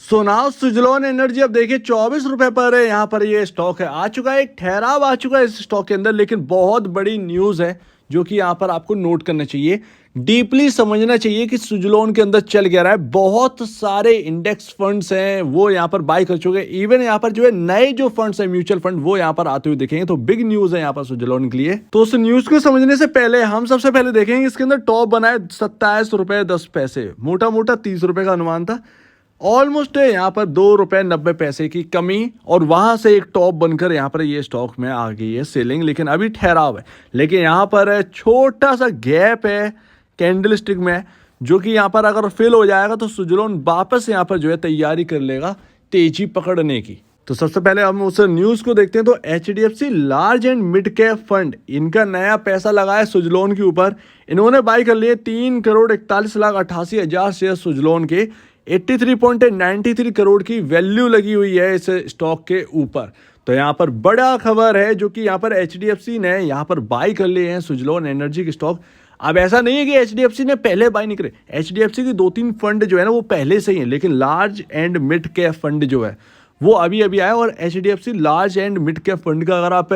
So now Suzlon energy अब देखिए 24 रुपए पर है। यहाँ पर ये स्टॉक है, आ चुका है, एक ठहराव आ चुका है इस स्टॉक के अंदर। लेकिन बहुत बड़ी न्यूज़ है जो कि यहाँ पर आपको नोट करना चाहिए, डीपली समझना चाहिए कि सुजलोन के अंदर चल क्या रहा है। बहुत सारे इंडेक्स फंड्स हैं वो यहाँ पर बाय कर चुके हैं। इवन यहाँ पर जो है नए जो फंड्स हैं म्यूचुअल फंड वो यहाँ पर आते हुए दिखेंगे। तो बिग न्यूज़ है यहाँ पर सुजलोन के लिए। तो उस न्यूज़ को समझने से पहले हम सबसे पहले देखेंगे इसके अंदर टॉप बना है 27 रुपए 10 पैसे, मोटा मोटा 30 रुपए का अनुमान था। ऑलमोस्ट है यहाँ पर 2 रुपए 90 पैसे की कमी, और वहां से एक टॉप बनकर यहाँ पर ये स्टॉक में आ गई है सेलिंग। लेकिन अभी ठहराव है। लेकिन यहाँ पर छोटा सा गैप है कैंडल स्टिक में, जो कि यहाँ पर अगर फिल हो जाएगा तो सुजलोन वापस यहाँ पर जो है तैयारी कर लेगा तेजी पकड़ने की। तो सबसे पहले हम उस न्यूज को देखते हैं। तो HDFC large and mid cap fund, इनका नया पैसा लगा है सुजलोन के ऊपर। इन्होंने बाई कर लिए 3,41,88,000 शेयर सुजलोन के। 83.93 करोड़ की वैल्यू लगी हुई है इस स्टॉक के ऊपर। तो यहाँ पर बड़ा खबर है जो कि यहाँ पर HDFC ने यहाँ पर बाई कर लिए हैं सुजलोन एनर्जी के स्टॉक। अब ऐसा नहीं है कि HDFC ने पहले बाई नहीं करे। HDFC की 2-3 फंड जो है ना वो पहले से ही है, लेकिन large and mid cap fund जो है वो अभी अभी आया। और HDFC large and mid cap fund का अगर आप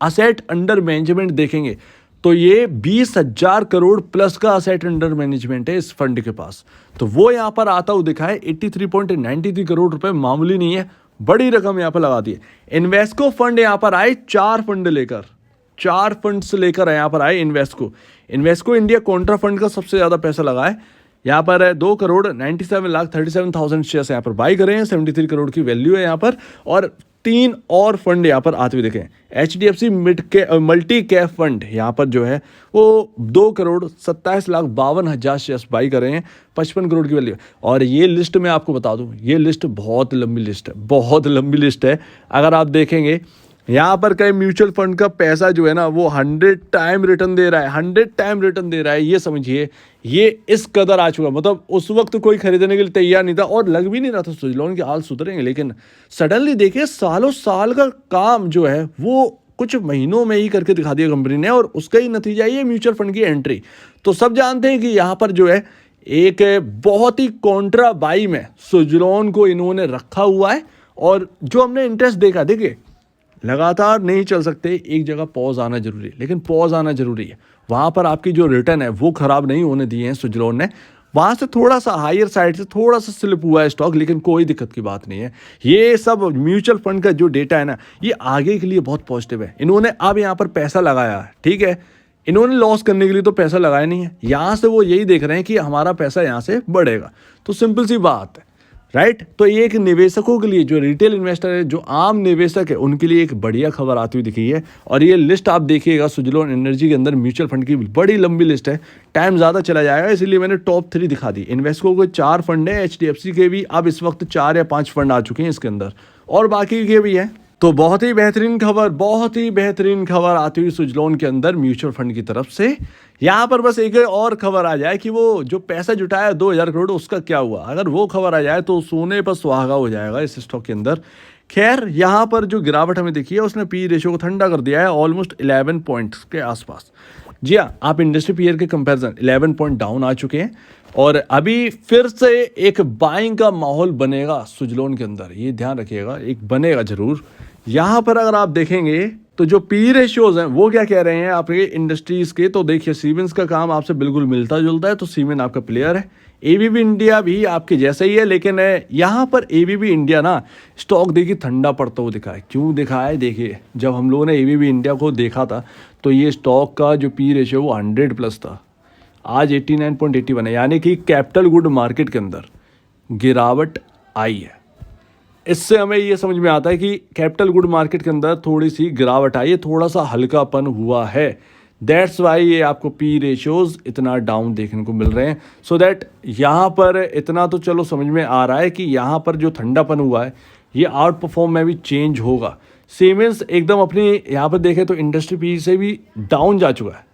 असेट अंडर मैनेजमेंट देखेंगे तो ये 20,000 करोड़ प्लस का असेट अंडर मैनेजमेंट है इस फंड के पास। तो वो यहाँ पर आता हुआ दिखा है। 83.93 करोड़ रुपए मामूली नहीं है, बड़ी रकम यहाँ पर लगा दी है। इन्वेस्को फंड यहाँ पर आए 4 फंड्स लेकर यहाँ पर आए इन्वेस्को इंडिया कॉन्ट्रा फंड का सबसे ज्यादा पैसा लगा है। यहाँ पर 2,97,37,000 शेयर्स यहाँ पर बाई करे हैं। 73 करोड़ की वैल्यू है यहाँ पर। और 3 और फंड यहाँ पर आते हुए देखें। HDFC मल्टी कैप फंड यहाँ पर जो है वो 2,27,52,000 शेयर्स बाई कर रहे हैं। 55 करोड़ की वैल्यू। और ये लिस्ट मैं आपको बता दूं, ये लिस्ट बहुत लंबी लिस्ट है। अगर आप देखेंगे यहाँ पर कई म्यूचुअल फंड का पैसा जो है ना वो 100 टाइम रिटर्न दे रहा है। ये समझिए, ये इस कदर आ चुका। मतलब उस वक्त कोई खरीदने के लिए तैयार नहीं था और लग भी नहीं रहा था सुजलोन के हाल सुधरेंगे। लेकिन सडनली देखिए सालों साल का काम जो है वो कुछ महीनों में ही करके दिखा दिया कंपनी ने, और उसका ही नतीजा ये म्यूचुअल फंड की एंट्री। तो सब जानते हैं कि यहाँ पर जो है एक बहुत ही कॉन्ट्रा बाई में सुजलोन को इन्होंने रखा हुआ है। और जो हमने इंटरेस्ट देखा, देखिए लगातार नहीं चल सकते, एक जगह पॉज आना जरूरी है। लेकिन पॉज आना जरूरी है, वहां पर आपकी जो रिटर्न है वो खराब नहीं होने दिए हैं सुजलोन ने। वहां से थोड़ा सा हायर साइड से थोड़ा सा स्लिप हुआ है स्टॉक, लेकिन कोई दिक्कत की बात नहीं है। ये सब म्यूचुअल फंड का जो डेटा है ना ये आगे के लिए बहुत पॉजिटिव है। इन्होंने अब यहाँ पर पैसा लगाया है, ठीक है, इन्होंने लॉस करने के लिए तो पैसा लगाया नहीं है। यहाँ से वो यही देख रहे हैं कि हमारा पैसा यहाँ से बढ़ेगा। तो सिंपल सी बात है, राइट। तो ये एक निवेशकों के लिए, जो रिटेल इन्वेस्टर है, जो आम निवेशक है, उनके लिए एक बढ़िया खबर आती हुई दिखी है। और ये लिस्ट आप देखिएगा सुजलोन एनर्जी के अंदर म्यूचुअल फंड की बड़ी लंबी लिस्ट है। टाइम ज़्यादा चला जाएगा इसलिए मैंने टॉप 3 दिखा दी। इन्वेस्को के 4 फंड है, HDFC के भी अब इस वक्त 4 या 5 फंड आ चुके हैं इसके अंदर, और बाकी के भी हैं। तो बहुत ही बेहतरीन खबर आती हुई सुजलोन के अंदर म्यूचुअल फंड की तरफ से। यहाँ पर बस एक और खबर आ जाए कि वो जो पैसा जुटाया 2,000 करोड़ उसका क्या हुआ। अगर वो खबर आ जाए तो सोने पर सुहागा हो जाएगा इस स्टॉक के अंदर। खैर यहाँ पर जो गिरावट हमें दिखी है उसने पी रेशियो को ठंडा कर दिया है ऑलमोस्ट 11 पॉइंट्स के आसपास। जी हाँ, आप इंडस्ट्री पीयर के कंपैरिजन 11 पॉइंट डाउन आ चुके हैं। और अभी फिर से एक बाइंग का माहौल बनेगा सुजलोन के अंदर, ये ध्यान रखिएगा, एक बनेगा जरूर। यहाँ पर अगर आप देखेंगे तो जो पी रेशियोज हैं वो क्या कह रहे हैं आपके इंडस्ट्रीज के, तो देखिए सीमेंस का काम आपसे बिल्कुल मिलता जुलता है, तो सीमेंस आपका प्लेयर है। ABB इंडिया भी आपके जैसा ही है, लेकिन यहाँ पर ABB इंडिया ना स्टॉक देखिए ठंडा पड़ता हुआ दिखा है। क्यों दिखा है? देखिए जब हम लोगों ने ABB इंडिया को देखा था तो ये स्टॉक का जो पी रेशियो वो 100+ था, आज 89.81 है। यानी कि कैपिटल गुड मार्केट के अंदर गिरावट आई है। इससे हमें ये समझ में आता है कि कैपिटल गुड मार्केट के अंदर थोड़ी सी गिरावट आई है, थोड़ा सा हल्कापन हुआ है। दैट्स वाई ये आपको पी रेशियोज इतना डाउन देखने को मिल रहे हैं। सो दैट यहाँ पर इतना तो चलो समझ में आ रहा है कि यहाँ पर जो ठंडापन हुआ है ये आउट परफॉर्म में भी चेंज होगा। सीमेंस एकदम अपनी यहाँ पर देखें तो इंडस्ट्री पी से भी डाउन जा चुका है,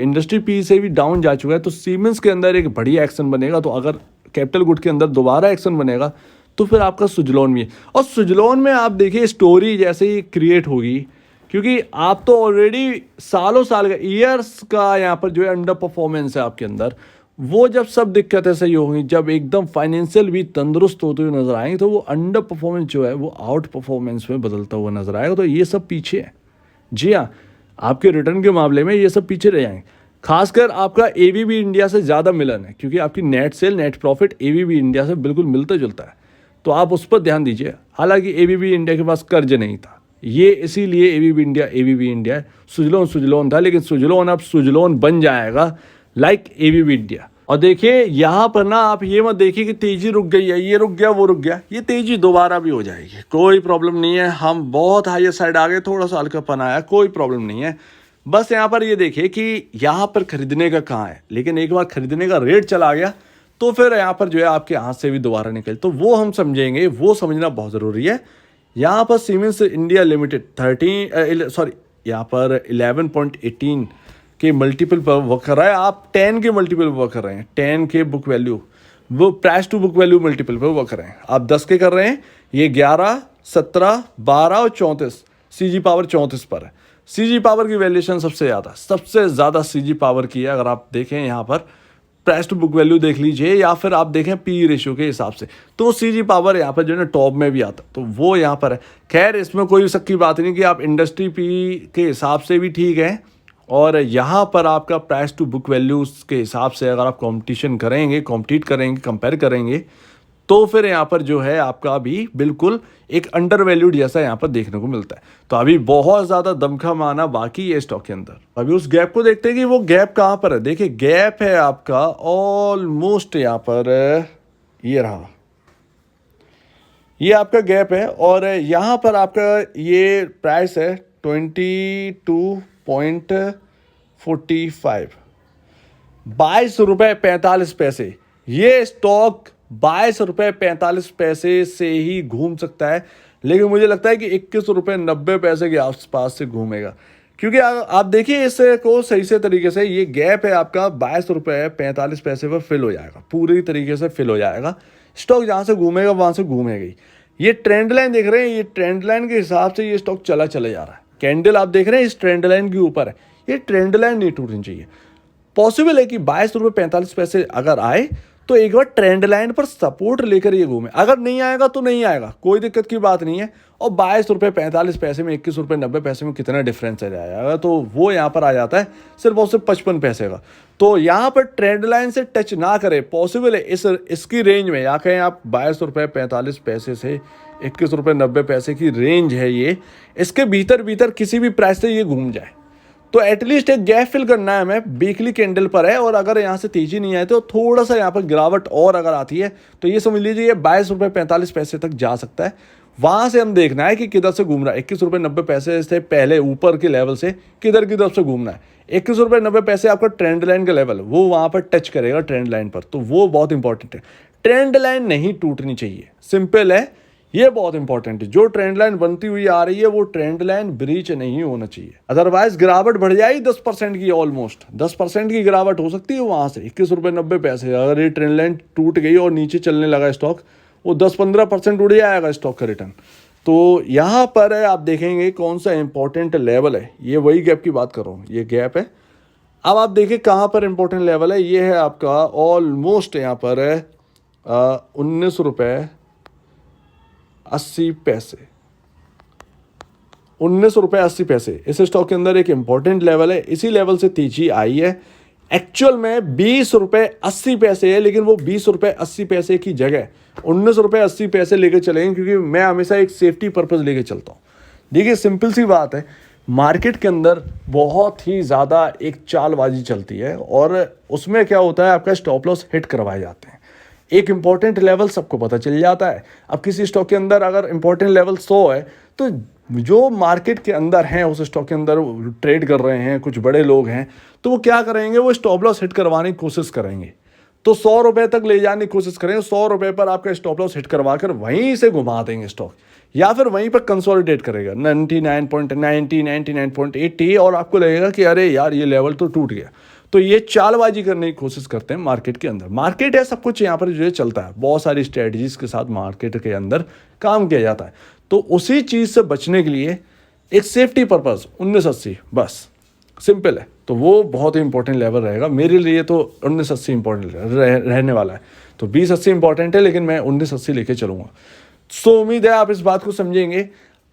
इंडस्ट्री पी से भी डाउन जा चुका है। तो सीमेंस के अंदर एक बढ़िया एक्शन बनेगा। तो अगर कैपिटल गुड के अंदर दोबारा एक्शन बनेगा तो फिर आपका सुजलोन में, और सुजलोन में आप देखिए स्टोरी जैसे ही क्रिएट होगी, क्योंकि आप तो ऑलरेडी सालों साल का ईयर्स का यहाँ पर जो है अंडर परफॉर्मेंस है आपके अंदर, वो जब सब दिक्कतें सही होंगी, जब एकदम फाइनेंशियल भी तंदुरुस्त होते हुए नजर आएंगे, तो वो अंडर परफॉर्मेंस जो है वो आउट परफॉर्मेंस में बदलता हुआ नजर आएगा। तो ये सब पीछे है। जी हाँ, आपके रिटर्न के मामले में ये सब पीछे रह जाएंगे। खासकर आपका एबीबी इंडिया से ज़्यादा मिलन है, क्योंकि आपकी net cell net profit ABB India से बिल्कुल मिलता जुलता है। तो आप उस पर ध्यान दीजिए। हालांकि एबीबी इंडिया के पास कर्ज नहीं था, ये इसीलिए एबीबी इंडिया है। सुजलोन था, लेकिन सुजलोन अब सुजलोन बन जाएगा लाइक एबीबी इंडिया। और देखिए यहाँ पर ना, आप ये मत देखिए कि तेजी रुक गई है, ये रुक गया वो रुक गया, ये तेजी दोबारा भी हो जाएगी, कोई प्रॉब्लम नहीं है। हम बहुत हाईएस्ट साइड आ गए, थोड़ा सा हल्कापन आया, कोई प्रॉब्लम नहीं है। बस यहाँ पर ये देखिए कि यहाँ पर खरीदने का कहाँ है, लेकिन एक बार खरीदने का रेट चला गया तो फिर यहाँ पर जो है आपके हाथ से भी दोबारा निकल, तो वो हम समझेंगे, वो समझना बहुत ज़रूरी है। यहाँ पर सीमेंस इंडिया लिमिटेड 11.18 के मल्टीपल पर वर्क कर रहा है। आप 10 के मल्टीपल पर वर्क कर रहे हैं, 10 के बुक वैल्यू, वो price to book value multiple पर वर्क कर रहे हैं। आप 10 के कर रहे हैं, ये 11, 17, 12 और 34, सीजी पावर 34 पर है। सीजी पावर की वैल्यूएशन सबसे ज़्यादा सीजी पावर की है। अगर आप देखें यहाँ पर प्राइस टू बुक वैल्यू देख लीजिए, या फिर आप देखें पी रेशियो के हिसाब से, तो सीजी पावर यहाँ पर जो है ना टॉप में भी आता, तो वो यहाँ पर है। खैर, इसमें कोई शक की बात नहीं कि आप इंडस्ट्री पी के हिसाब से भी ठीक है, और यहाँ पर आपका प्राइस टू बुक वैल्यूज के हिसाब से अगर आप कॉम्पीट करेंगे, कंपेयर करेंगे, तो फिर यहाँ पर जो है आपका अभी बिल्कुल एक अंडर वैल्यूड जैसा यहाँ पर देखने को मिलता है। तो अभी बहुत ज़्यादा दमखम आना बाकी है स्टॉक के अंदर। अभी उस गैप को देखते हैं कि वो गैप कहाँ पर है। देखिए, गैप है आपका ऑलमोस्ट यहाँ पर, ये रहा, ये आपका गैप है, और यहाँ पर आपका ये प्राइस है 22.45, 22 रुपये 45 पैसे। ये स्टॉक 22 रुपये 45 पैसे से ही घूम सकता है, लेकिन मुझे लगता है कि 21 रुपये 90 पैसे के आसपास से घूमेगा, क्योंकि आप देखिए इसे को सही से तरीके से, ये गैप है आपका 22 रुपये 45 पैसे पर फिल हो जाएगा, पूरी तरीके से फिल हो जाएगा। स्टॉक जहाँ से घूमेगा वहाँ से घूमेगा ही। ये ट्रेंड लाइन देख रहे हैं, ये ट्रेंड लाइन के हिसाब से ये स्टॉक चला जा रहा है। कैंडल आप देख रहे हैं इस ट्रेंड लाइन के ऊपर है, ये ट्रेंड लाइन नहीं टूटनी चाहिए। पॉसिबल है कि 22 रुपये 45 पैसे अगर आए तो एक बार ट्रेंड लाइन पर सपोर्ट लेकर ये घूमे, अगर नहीं आएगा तो नहीं आएगा, कोई दिक्कत की बात नहीं है। और 22 रुपये 45 पैसे में 21 रुपये 90 पैसे में कितना डिफरेंस आ जाएगा, तो वो यहाँ पर आ जाता है सिर्फ और सिर्फ 55 पैसे का। तो यहाँ पर ट्रेंड लाइन से टच ना करे, पॉसिबल है इसकी रेंज में, या कहें आप 22 रुपये 45 पैसे से 21 रुपये 90 पैसे की रेंज है ये, इसके भीतर किसी भी प्राइस से ये घूम जाए, तो एटलीस्ट एक गैप फिल करना है हमें। वीकली कैंडल पर है, और अगर यहाँ से तेजी नहीं आए तो थोड़ा सा यहाँ पर गिरावट और अगर आती है तो ये समझ लीजिए ये 22 रुपये 45 पैसे तक जा सकता है। वहाँ से हम देखना है कि किधर से घूम रहा है। 21 रुपये 90 पैसे से पहले ऊपर के लेवल से किधर की तरफ से घूमना है। 21 रुपये 90 पैसे आपका ट्रेंड लाइन का लेवल, वो वहाँ पर टच करेगा ट्रेंड लाइन पर, तो वो बहुत इंपॉर्टेंट है। ट्रेंड लाइन नहीं टूटनी चाहिए, सिंपल है, ये बहुत इंपॉर्टेंट है। जो ट्रेंड लाइन बनती हुई आ रही है वो ट्रेंड लाइन ब्रीच नहीं होना चाहिए, अदरवाइज गिरावट बढ़ जाएगी 10% की, ऑलमोस्ट 10% की गिरावट हो सकती है वहां से। 21 रुपये 90 पैसे अगर ये ट्रेंड लाइन टूट गई और नीचे चलने लगा स्टॉक, वो 10-15% उड़ जाएगा स्टॉक का रिटर्न। तो यहाँ पर आप देखेंगे कौन सा इंपॉर्टेंट लेवल है, ये वही गैप की बात कर रहा हूँ, ये गैप है। अब आप देखिए कहाँ पर इंपॉर्टेंट लेवल है, ये है आपका ऑलमोस्ट यहाँ पर है 19 रुपये 80 पैसे, 19 रुपये 80 पैसे इस स्टॉक के अंदर एक इंपॉर्टेंट लेवल है। इसी लेवल से तेजी आई है। एक्चुअल में 20 रुपये 80 पैसे है, लेकिन वो 20 रुपये 80 पैसे की जगह 19 रुपये 80 पैसे लेकर चलेंगे, क्योंकि मैं हमेशा एक सेफ्टी पर्पज़ लेके चलता हूँ। देखिए सिंपल सी बात है, मार्केट के अंदर बहुत ही ज़्यादा एक चालबाजी चलती है, और उसमें क्या होता है आपका स्टॉप लॉस हिट करवाए जाते हैं। एक इंपॉर्टेंट लेवल सबको पता चल जाता है। अब किसी स्टॉक के अंदर अगर इंपॉर्टेंट लेवल 100 है, तो जो मार्केट के अंदर हैं उस स्टॉक के अंदर ट्रेड कर रहे हैं कुछ बड़े लोग हैं, तो वो क्या करेंगे, वो स्टॉप लॉस हिट करवाने की कोशिश करेंगे। तो 100 रुपये तक ले जाने की कोशिश करेंगे, 100 रुपये पर आपका स्टॉप लॉस हिट करवा कर वहीं से घुमा देंगे स्टॉक, या फिर वहीं पर कंसोलिडेट करेगा 99.90, 99.80, और आपको लगेगा कि अरे यार ये लेवल तो टूट गया। तो ये चालबाजी करने की कोशिश करते हैं मार्केट के अंदर। मार्केट है, सब कुछ यहाँ पर जो है चलता है, बहुत सारी स्ट्रेटजीज के साथ मार्केट के अंदर काम किया जाता है। तो उसी चीज़ से बचने के लिए एक सेफ्टी पर्पज़ 1980 बस सिंपल है। तो वो बहुत ही इंपॉर्टेंट लेवल रहेगा मेरे लिए। तो 1980 इंपॉर्टेंट रहने वाला है। तो 2080 इंपॉर्टेंट है, लेकिन मैं 1980 लेके चलूँगा। सो उम्मीद है आप इस बात को समझेंगे।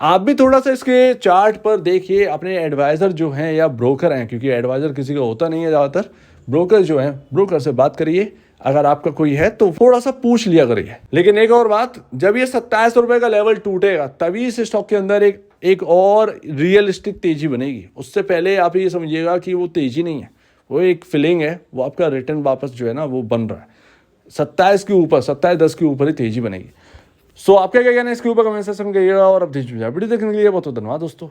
आप भी थोड़ा सा इसके चार्ट पर देखिए, अपने एडवाइज़र जो हैं या ब्रोकर हैं, क्योंकि एडवाइज़र किसी का होता नहीं है ज़्यादातर, ब्रोकर जो हैं, ब्रोकर से बात करिए। अगर आपका कोई है तो थोड़ा सा पूछ लिया करिए। लेकिन एक और बात, जब ये 27 रुपये का लेवल टूटेगा तभी इस स्टॉक के अंदर एक और रियलिस्टिक तेजी बनेगी। उससे पहले आप ये समझिएगा कि वो तेजी नहीं है, वो एक फीलिंग है, वो आपका रिटर्न वापस जो है ना वो बन रहा है। 27 के ऊपर, 27.10 के ऊपर ही तेजी बनेगी। सो आपका क्या कहना है इसके ऊपर कमेंट सेक्शन में कहिएगा। और अब वीडियो देखने के लिए बहुत धन्यवाद दोस्तों।